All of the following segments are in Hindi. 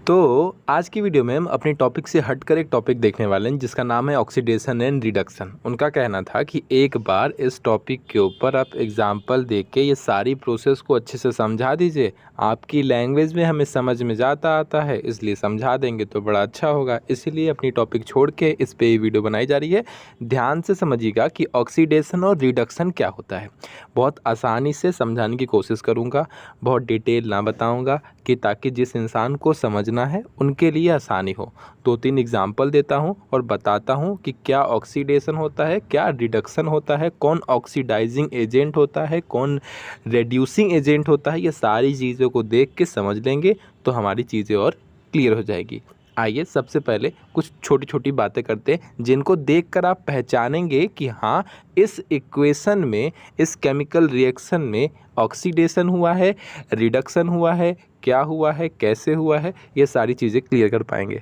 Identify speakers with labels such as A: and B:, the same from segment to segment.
A: तो आज की वीडियो में हम अपने टॉपिक से हटकर एक टॉपिक देखने वाले हैं जिसका नाम है ऑक्सीडेशन एंड रिडक्शन। उनका कहना था कि एक बार इस टॉपिक के ऊपर आप एग्जांपल देके के ये सारी प्रोसेस को अच्छे से समझा दीजिए। आपकी लैंग्वेज में हमें समझ में जाता आता है, इसलिए समझा देंगे तो बड़ा अच्छा होगा। इसीलिए अपनी टॉपिक छोड़ के इस पर ये वीडियो बनाई जा रही है। ध्यान से समझिएगा कि ऑक्सीडेशन और रिडक्शन क्या होता है। बहुत आसानी से समझाने की कोशिश करूँगा, बहुत डिटेल ना बताऊँगा कि ताकि जिस इंसान को समझना है उनके लिए आसानी हो। 2-3 एग्जाम्पल देता हूँ और बताता हूँ कि क्या ऑक्सीडेशन होता है, क्या रिडक्शन होता है, कौन ऑक्सीडाइजिंग एजेंट होता है, कौन रेड्यूसिंग एजेंट होता है। ये सारी चीज़ों को देख के समझ लेंगे तो हमारी चीज़ें और क्लियर हो जाएगी। आइए सबसे पहले कुछ छोटी छोटी बातें करते हैं जिनको देखकर आप पहचानेंगे कि हाँ, इस इक्वेशन में, इस केमिकल रिएक्शन में ऑक्सीडेशन हुआ है, रिडक्शन हुआ है, क्या हुआ है, कैसे हुआ है, ये सारी चीज़ें क्लियर कर पाएंगे।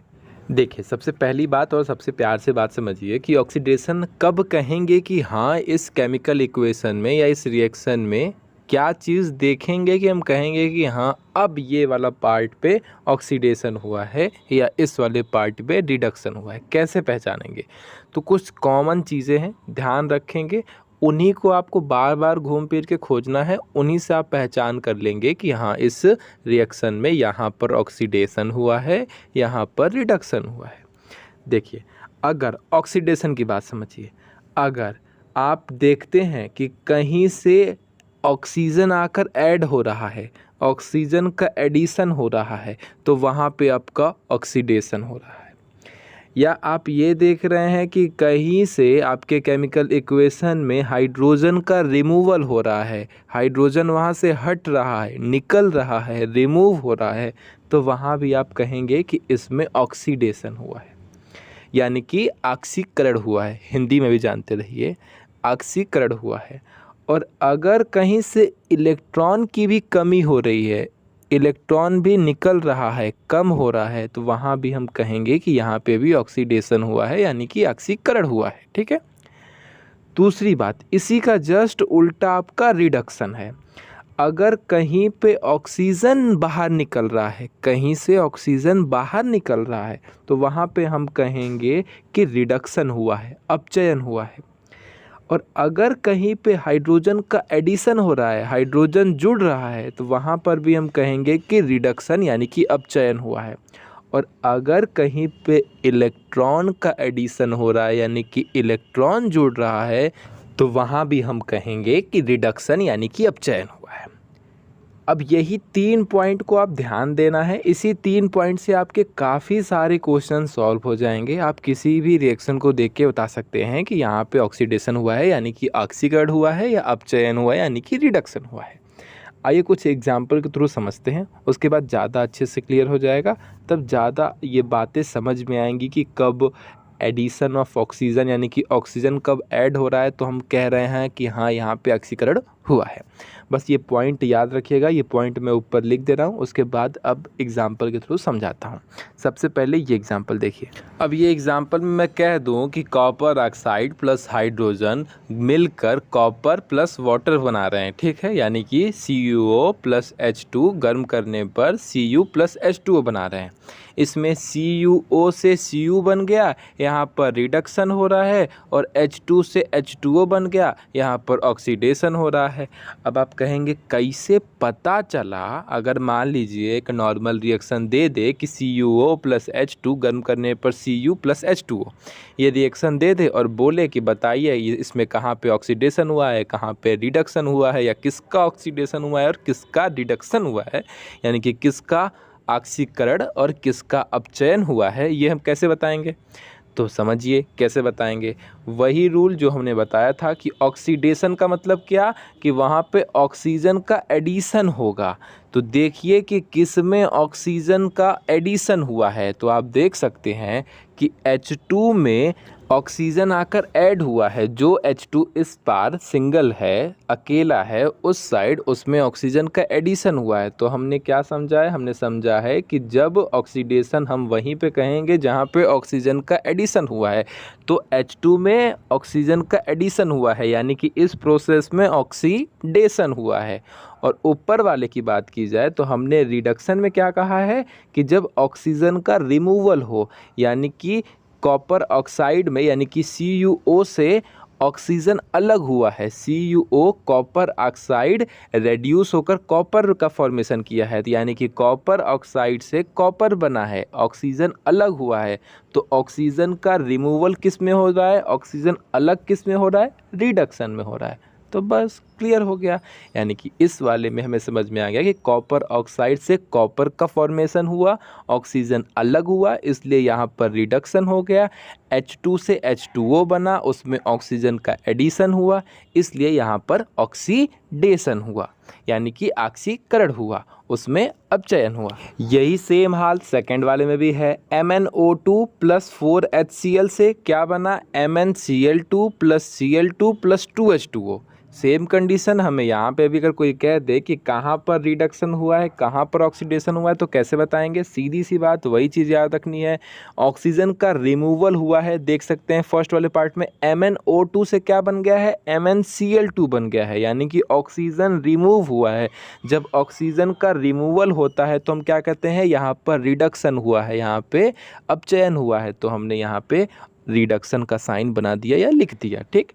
A: देखिए, सबसे पहली बात और सबसे प्यार से बात समझिए कि ऑक्सीडेशन कब कहेंगे कि हाँ, इस केमिकल इक्वेशन में या इस रिएक्शन में क्या चीज़ देखेंगे कि हम कहेंगे कि हाँ, अब ये वाला पार्ट पे ऑक्सीडेशन हुआ है या इस वाले पार्ट पे रिडक्शन हुआ है। कैसे पहचानेंगे? तो कुछ कॉमन चीज़ें हैं, ध्यान रखेंगे, उन्हीं को आपको बार बार घूम फिर के खोजना है। उन्हीं से आप पहचान कर लेंगे कि हाँ, इस रिएक्शन में यहाँ पर ऑक्सीडेशन हुआ है, यहाँ पर रिडक्शन हुआ है। देखिए, अगर ऑक्सीडेशन की बात समझिए, अगर आप देखते हैं कि कहीं से ऑक्सीजन आकर ऐड हो रहा है, ऑक्सीजन का एडिशन हो रहा है, तो वहाँ पे आपका ऑक्सीडेशन हो रहा है। या आप ये देख रहे हैं कि कहीं से आपके केमिकल इक्वेशन में हाइड्रोजन का रिमूवल हो रहा है, हाइड्रोजन वहाँ से हट रहा है, निकल रहा है, रिमूव हो रहा है, तो वहाँ भी आप कहेंगे कि इसमें ऑक्सीडेशन हुआ है, यानी कि ऑक्सीकरण हुआ है। हिंदी में भी जानते रहिए, ऑक्सीकरण हुआ है। और अगर कहीं से इलेक्ट्रॉन की भी कमी हो रही है, इलेक्ट्रॉन भी निकल रहा है, कम हो रहा है, तो वहाँ भी हम कहेंगे कि यहाँ पे भी ऑक्सीडेशन हुआ है, यानी कि ऑक्सीकरण हुआ है। ठीक है। दूसरी बात, इसी का जस्ट उल्टा आपका रिडक्शन है। अगर कहीं पे ऑक्सीजन बाहर निकल रहा है, कहीं से ऑक्सीजन बाहर निकल रहा है, तो वहाँ पे हम कहेंगे कि रिडक्शन हुआ है, अपचयन हुआ है। और अगर कहीं पे हाइड्रोजन का एडिशन हो रहा है, हाइड्रोजन जुड़ रहा है, तो वहाँ पर भी हम कहेंगे कि रिडक्शन यानी कि अपचयन हुआ है। और अगर कहीं पे इलेक्ट्रॉन का एडिशन हो रहा है, यानी कि इलेक्ट्रॉन जुड़ रहा है, तो वहाँ भी हम कहेंगे कि रिडक्शन यानी कि अपचयन हुआ है। अब यही 3 पॉइंट को आप ध्यान देना है। इसी 3 पॉइंट से आपके काफ़ी सारे क्वेश्चन सॉल्व हो जाएंगे। आप किसी भी रिएक्शन को देख के बता सकते हैं कि यहाँ पे ऑक्सीडेशन हुआ है यानी कि ऑक्सीकरण हुआ है, या अपचयन हुआ है यानी कि रिडक्शन हुआ है। आइए कुछ एग्जाम्पल के थ्रू समझते हैं, उसके बाद ज़्यादा अच्छे से क्लियर हो जाएगा। तब ज़्यादा ये बातें समझ में आएंगी कि कब एडिशन ऑफ ऑक्सीजन यानी कि ऑक्सीजन कब ऐड हो रहा है, तो हम कह रहे हैं कि हाँ, यहाँ पे ऑक्सीकरण हुआ है। बस ये पॉइंट याद रखिएगा, ये पॉइंट मैं ऊपर लिख दे रहा हूँ। उसके बाद अब एग्जाम्पल के थ्रू समझाता हूँ। सबसे पहले ये एग्जाम्पल देखिए। अब ये एग्जाम्पल में मैं कह दूँ कि कॉपर ऑक्साइड प्लस हाइड्रोजन मिलकर कॉपर प्लस वाटर बना रहे हैं। ठीक है, यानी कि CuO प्लस H2 गर्म करने पर Cu प्लस H2O बना रहे हैं। इसमें CuO से Cu बन गया, यहाँ पर रिडक्शन हो रहा है, और H2 से H2O बन गया, यहाँ पर ऑक्सीडेशन हो रहा है। अब आप कहेंगे कैसे पता चला? अगर मान लीजिए एक नॉर्मल रिएक्शन दे दे कि CuO प्लस H2 गर्म करने पर Cu प्लस H2O, ये रिएक्शन दे दे और बोले कि बताइए इसमें कहाँ पे ऑक्सीडेशन हुआ है, कहाँ पे रिडक्शन हुआ है, या किसका ऑक्सीडेशन हुआ है और किसका रिडक्शन हुआ है, यानी कि किसका ऑक्सीकरण और किसका अपचयन हुआ है, ये हम कैसे बताएंगे? तो समझिए कैसे बताएंगे। वही रूल जो हमने बताया था कि ऑक्सीडेशन का मतलब क्या, कि वहाँ पे ऑक्सीजन का एडिशन होगा। तो देखिए कि किस में ऑक्सीजन का एडिशन हुआ है, तो आप देख सकते हैं कि H2 में ऑक्सीजन आकर ऐड हुआ है, जो H2 इस पार सिंगल है, अकेला है, उस साइड उसमें ऑक्सीजन का एडिशन हुआ है। तो हमने क्या समझा है, हमने समझा है कि जब ऑक्सीडेशन हम वहीं पे कहेंगे जहाँ पे ऑक्सीजन का एडिशन हुआ है, तो H2 में ऑक्सीजन का एडिशन हुआ है, यानी कि इस प्रोसेस में ऑक्सीडेशन हुआ है। और ऊपर वाले की बात की जाए तो हमने रिडक्शन में क्या कहा है कि जब ऑक्सीजन का रिमूवल हो, यानी कि कॉपर ऑक्साइड में, यानी कि CuO से ऑक्सीजन अलग हुआ है, CuO कॉपर ऑक्साइड रेड्यूस होकर कॉपर का फॉर्मेशन किया है, यानी कि कॉपर ऑक्साइड से कॉपर बना है, ऑक्सीजन अलग हुआ है। तो ऑक्सीजन का रिमूवल किस में हो रहा है, ऑक्सीजन अलग किस में हो रहा है, रिडक्शन में हो रहा है। तो बस क्लियर हो गया, यानी कि इस वाले में हमें समझ में आ गया कि कॉपर ऑक्साइड से कॉपर का फॉर्मेशन हुआ, ऑक्सीजन अलग हुआ, इसलिए यहाँ पर रिडक्शन हो गया। H2 से H2O बना, उसमें ऑक्सीजन का एडिशन हुआ, इसलिए यहाँ पर ऑक्सीडेशन हुआ, यानी कि ऑक्सीकरण हुआ, उसमें अपचयन हुआ। यही सेम हाल सेकंड वाले में भी है। MnO2 प्लस 4HCl से क्या बना, MnCl2 plus Cl2 plus 2H2O। Same condition हमें यहाँ पे भी अगर कोई कह दे कि कहाँ पर रिडक्शन हुआ है, कहाँ पर ऑक्सीडेशन हुआ है, तो कैसे बताएंगे, सीधी सी बात, वही चीज़ याद रखनी है। ऑक्सीजन का रिमूवल हुआ है, देख सकते हैं फर्स्ट वाले पार्ट में MnO2 से क्या बन गया है, MnCl2 बन गया है, यानी कि ऑक्सीजन रिमूव हुआ है। जब ऑक्सीजन का रिमूवल होता है तो हम क्या कहते हैं, यहाँ पर रिडक्शन हुआ है, यहाँ पे अपचयन हुआ है, तो हमने यहाँ पे रिडक्शन का साइन बना दिया या लिख दिया, ठीक।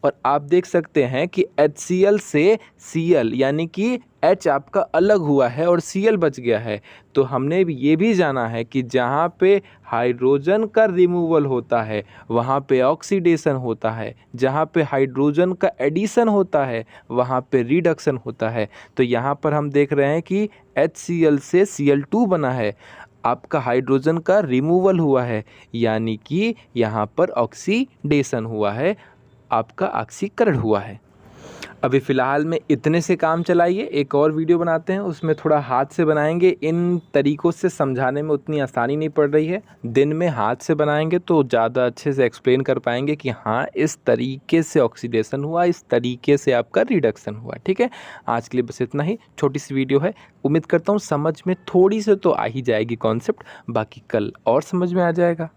A: और आप देख सकते हैं कि HCl से Cl, यानी कि H आपका अलग हुआ है और Cl बच गया है। तो हमने ये भी जाना है कि जहाँ पे हाइड्रोजन का रिमूवल होता है वहाँ पे ऑक्सीडेशन होता है, जहाँ पे हाइड्रोजन का एडिशन होता है वहाँ पे रिडक्शन होता है। तो यहाँ पर हम देख रहे हैं कि HCl से Cl2 बना है, आपका हाइड्रोजन का रिमूवल हुआ है, यानी कि यहाँ पर ऑक्सीडेशन हुआ है, आपका ऑक्सीकरण हुआ है। अभी फ़िलहाल में इतने से काम चलाइए, एक और वीडियो बनाते हैं, उसमें थोड़ा हाथ से बनाएंगे। इन तरीक़ों से समझाने में उतनी आसानी नहीं पड़ रही है, दिन में हाथ से बनाएंगे तो ज़्यादा अच्छे से एक्सप्लेन कर पाएंगे कि हाँ इस तरीके से ऑक्सीडेशन हुआ, इस तरीके से आपका रिडक्शन हुआ, ठीक है। आज के लिए बस इतना ही, छोटी सी वीडियो है, उम्मीद करता हूँ समझ में थोड़ी से तो आ ही जाएगी कॉन्सेप्ट, बाकी कल और समझ में आ जाएगा।